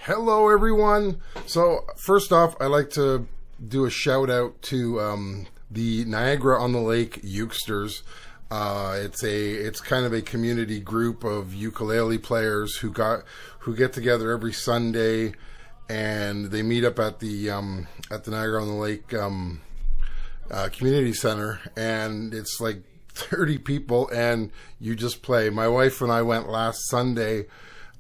Hello, everyone. So, first off, I'd like to do a shout out to the Niagara-on-the-Lake Ukesters. It's kind of a community group of ukulele players who get together every Sunday, and they meet up at the Niagara-on-the-Lake community center, and it's like 30 people, and you just play. My wife and I went last Sunday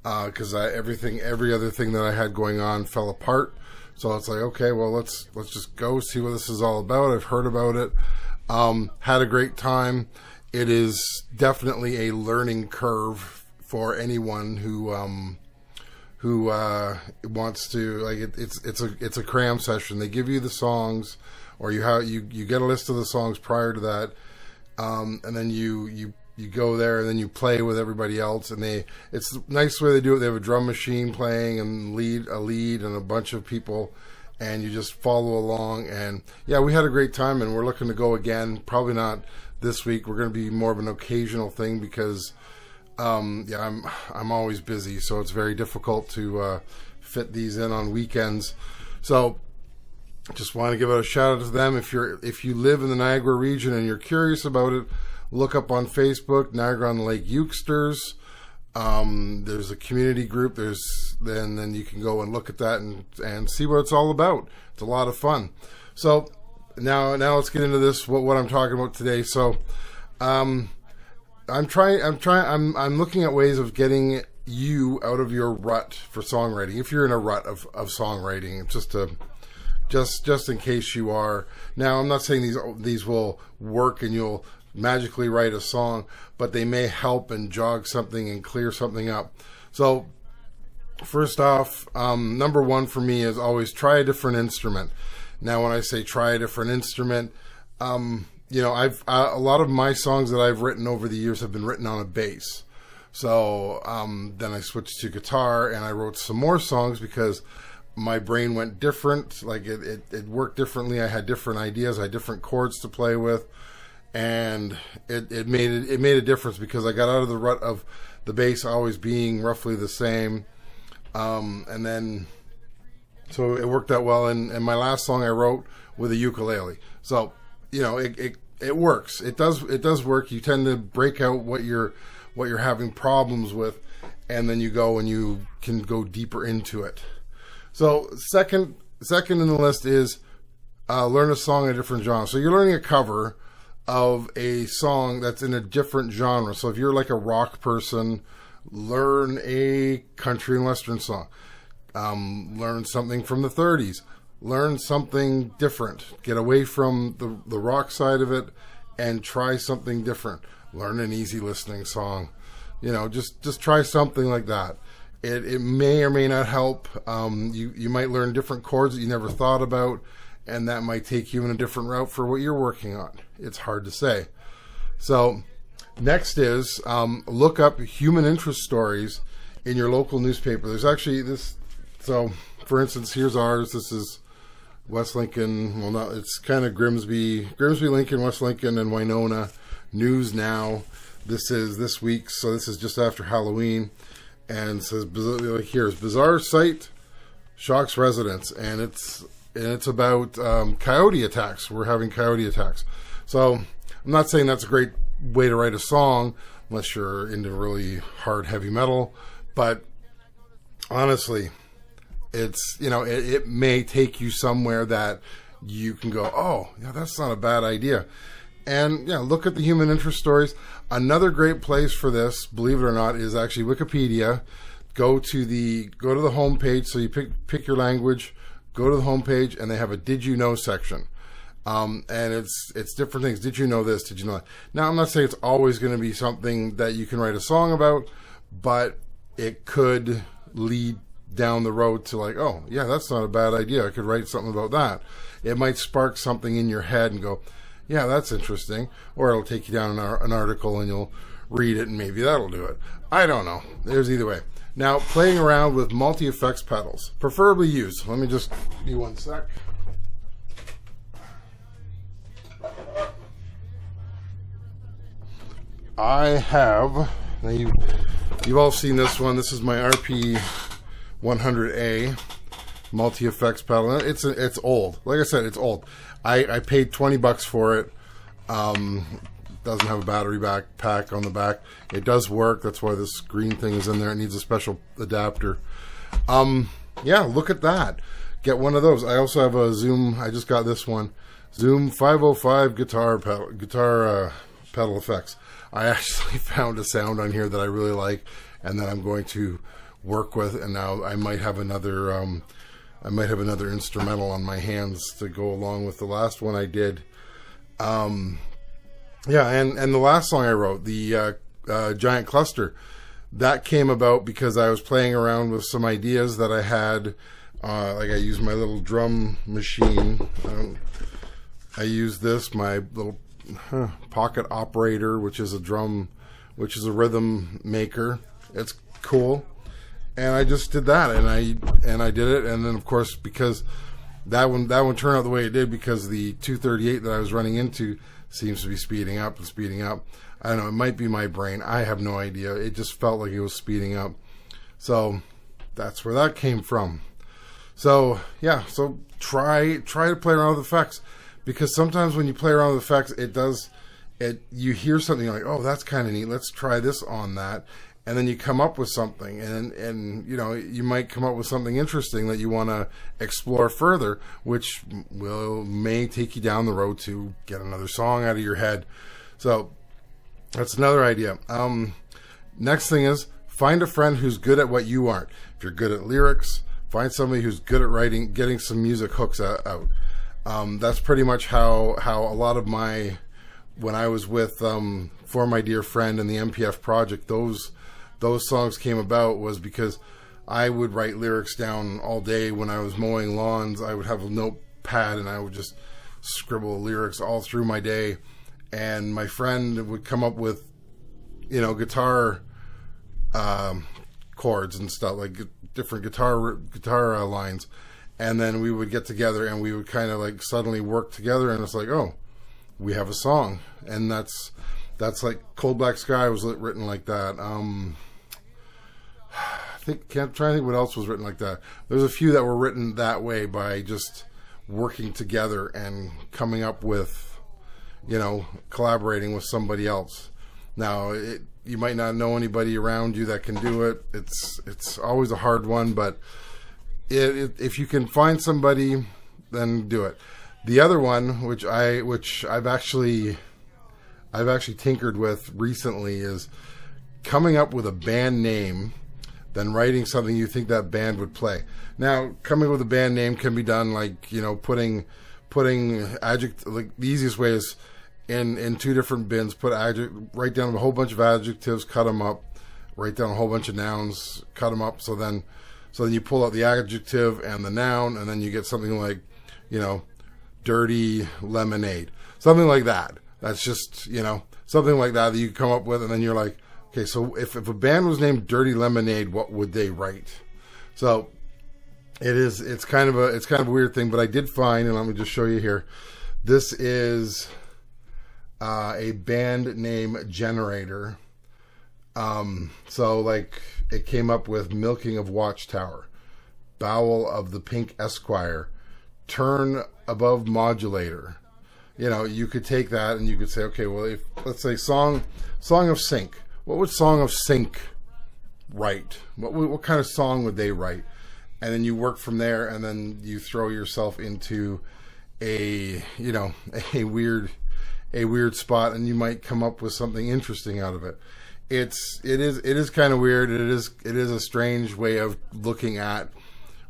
because every other thing that I had going on fell apart. So it's like, okay, well, let's just go see what this is all about. I've heard about it. Had a great time. It is definitely a learning curve for anyone who wants to, like, it's a cram session. They give you the songs, or you get a list of the songs prior to that, and then you go there and then you play with everybody else, and it's a nice way they do it. They have a drum machine playing and a lead and a bunch of people, and you just follow along. And yeah, we had a great time, and we're looking to go again. Probably not this week. We're going to be more of an occasional thing because I'm always busy, so it's very difficult to fit these in on weekends. So just want to give a shout out to them. If you live in the Niagara region and you're curious about it, look up on Facebook, Niagara-on-the-Lake Ukesters. There's a community group. Then you can go and look at that and see what it's all about. It's a lot of fun. So now let's get into this. What I'm talking about today. So I'm looking at ways of getting you out of your rut for songwriting. If you're in a rut of songwriting, just in case you are. Now, I'm not saying these will work and you'll magically write a song, but they may help and jog something and clear something up. So first off, number one for me is always try a different instrument. Now, when I say try a different instrument, a lot of my songs that I've written over the years have been written on a bass. So then I switched to guitar, and I wrote some more songs because my brain went different. Like it worked differently. I had different ideas. I had different chords to play with. And it made a difference because I got out of the rut of the bass always being roughly the same, and then so it worked out well. And my last song I wrote with a ukulele, so it works. It does work. You tend to break out what you're having problems with, and then you go and you can go deeper into it. So second in the list is learn a song in a different genre. So you're learning a cover of a song that's in a different genre. So if you're like a rock person, learn a country and western song. Learn something from the 30s. Learn something different. Get away from the rock side of it and try something different. Learn an easy listening song. Just try something like that. It may or may not help. You might learn different chords that you never thought about, and that might take you in a different route for what you're working on. It's hard to say. So next is look up human interest stories in your local newspaper. There's actually this. So for instance, here's ours. This is West Lincoln. Well, no, it's kind of Grimsby, Lincoln, West Lincoln, and Winona News Now. This is this week, so this is just after Halloween, and it says here's bizarre site shocks residents, and it's about coyote attacks. We're having coyote attacks. So I'm not saying that's a great way to write a song unless you're into really hard heavy metal, but honestly, it may take you somewhere that you can go, oh, yeah, that's not a bad idea. And look at the human interest stories. Another great place for this, believe it or not, is actually Wikipedia. Go to the homepage. So you pick your language. Go to the homepage, and they have a "Did you know" section, and it's different things. Did you know this? Did you know that? Now, I'm not saying it's always going to be something that you can write a song about, but it could lead down the road to like, oh yeah, that's not a bad idea. I could write something about that. It might spark something in your head and go, yeah, that's interesting. Or it'll take you down an article and you'll read it, and maybe that'll do it. I don't know. There's either way. Now, playing around with multi-effects pedals, preferably used. Let me just give you one sec. I have, now you've all seen this one. This is my 100A multi-effects pedal. It's old. Like I said, it's old. I paid $20 for it. Doesn't have a battery pack on the back. It does work. That's why this green thing is in there. It needs a special adapter. Yeah, look at that. Get one of those. I also have a Zoom. I just got this one. Zoom 505 guitar pedal effects. I actually found a sound on here that I really like, and that I'm going to work with. And now I might have another. I might have another instrumental on my hands to go along with the last one I did. Yeah, and the last song I wrote, the Giant Cluster, that came about because I was playing around with some ideas that I had. Like I used my little drum machine. I used this, my little pocket operator, which is a rhythm maker. It's cool. And I just did that, and I did it, and then of course, because that one turned out the way it did, because the 238 that I was running into seems to be speeding up and speeding up. I don't know, it might be my brain. I have no idea. It just felt like it was speeding up. So that's where that came from. So yeah, so try to play around with effects, because sometimes when you play around with effects, you hear something like, oh, that's kind of neat. Let's try this on that. And then you come up with something, and you know, you might come up with something interesting that you want to explore further, which may take you down the road to get another song out of your head. So that's another idea. Next thing is, find a friend who's good at what you aren't. If you're good at lyrics, find somebody who's good at writing, getting some music hooks out. That's pretty much how a lot of when I was with For My Dear Friend and the MPF Project, those songs came about, was because I would write lyrics down all day when I was mowing lawns. I would have a notepad and I would just scribble lyrics all through my day, and my friend would come up with, you know, guitar chords and stuff, like different guitar lines, and then we would get together and we would kind of like suddenly work together, and it's like, oh, we have a song. And that's like Cold Black Sky was written like that. Can't try to think what else was written like that. There's a few that were written that way, by just working together and coming up with, you know, collaborating with somebody else. Now, you might not know anybody around you that can do it. It's always a hard one, but if you can find somebody, then do it. The other one, which I've actually tinkered with recently, is coming up with a band name, then writing something you think that band would play. Now, coming up with a band name can be done like, you know, putting adjective, like the easiest way is in two different bins, write down a whole bunch of adjectives, cut them up, write down a whole bunch of nouns, cut them up, so then you pull out the adjective and the noun, and then you get something like, you know, dirty lemonade, something like that. That's just, you know, something like that you come up with, and then you're like, okay, so if a band was named Dirty Lemonade, what would they write? So it's kind of a weird thing, but I did find, and let me just show you here. This is a band name generator. So like it came up with Milking of Watchtower, Bowel of the Pink Esquire, Turn Above Modulator. You know, you could take that and you could say, okay, well, if let's say Song of Sync, what would Song of Sync write? What kind of song would they write? And then you work from there, and then you throw yourself into a weird spot, and you might come up with something interesting out of it. It is kind of weird. It is a strange way of looking at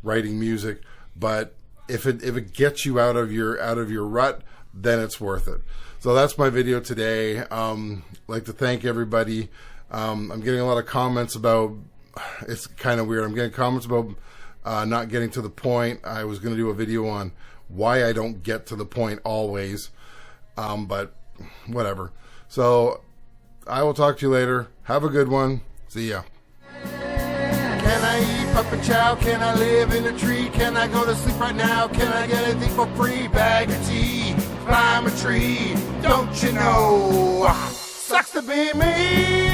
writing music, but if it gets you out of your rut, then it's worth it. So that's my video today. I'd like to thank everybody. I'm getting a lot of comments about, it's kind of weird, I'm getting comments about not getting to the point. I was going to do a video on why I don't get to the point always, but whatever. So I will talk to you later. Have a good one. See ya. Can I eat Papa Chow? Can I live in a tree? Can I go to sleep right now? Can I get anything for free? Bag of tea, climb a tree. Don't you know? Sucks to be me.